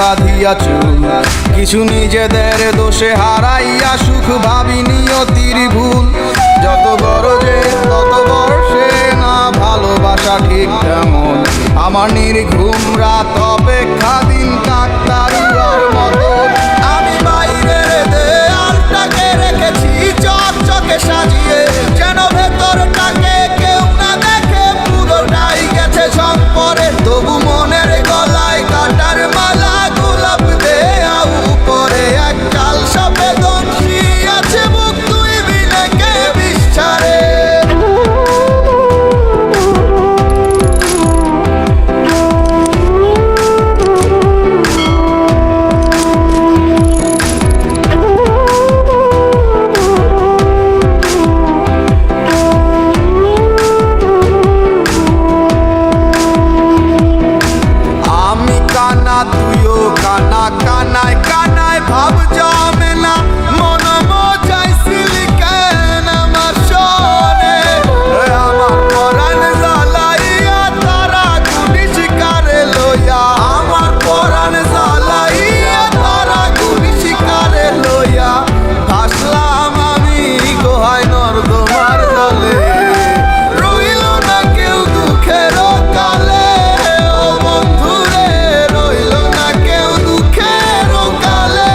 বাঁধিয়া চুল। কিছু নিজেদের দোষে হারাইয়া সুখ ভাবি নিয়তির ভুল। যত গরজে তত বর্ষে না ভালোবাসা ঠিক তেমন। আমার নির্ঘুম রাত অপেক্ষা দিন কাকতারুয়ার মতো। আমি বাইরের দেয়ালটাকে রেখেছি চকচকে সাজিয়ে, যেন ভেতরটাকে কেউ না দেখে পুরোটাই গেছে ঝংপরে। তবু মনের গলায় কাটার মালা গোলাপ দেয়া উপরে এক কাল সাপে দংশী আছে বুক তুই বিনে কে বিষ্ঠারে। তুইও কানা কানায় কানায় ভাব জমে না, মন মজাইছিলি কেন আমার শোনে। আমার পরাণ জ্বালাইয়া তারা গুলি শিকারে লইয়া, আমার পরাণ জ্বালাইয়া তারা গুলি শিকারে লইয়া। ভাসলাম আমি গোহায় নর্দমার জলে, রইল না কেউ দুঃখের কালে। ও বন্ধুরে রইল না কেউ দুঃখের কালে।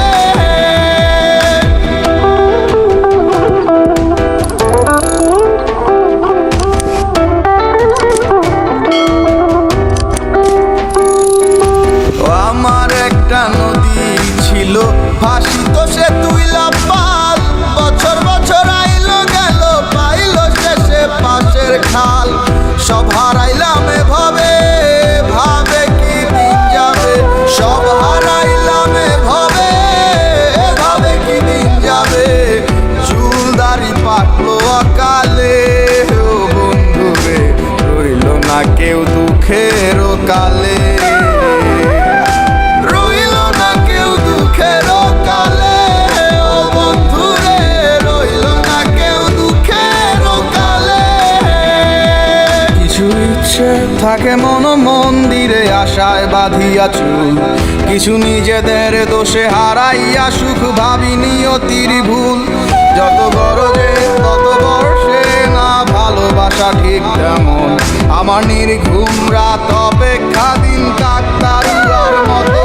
আমার একটা নদী ছিল ভাসিত সে তুইলা পাল। বছর বছর আইলো গেল পাইল শেষে পাশের খাল। সব হারাইলাম এভাবে ভাবে কি দিন যাবে। সব হারাইলাম এভাবে ভাবে কি দিন যাবে। চুলদারি পাকলো অকালে। ও বন্ধু রে রইল না কেউ দুঃখের কালে। রইল না কেউ দুঃখের কালে। ও বন্ধু রে রইল না কেউ দুঃখের কালে। কিছু ইচ্ছে থাকে মন মন্দিরে আশায় বাঁধিয়া চুল। কিছু নিজেদের দোষে হারাইয়া সুখ ভাবি নিয়তির ভুল। যত গরজে তত বর্ষে না ভালোবাসা ঠিক তেমন। আমার নির্ঘুম রাত অপেক্ষা দিন কাকতারুয়ার মতো।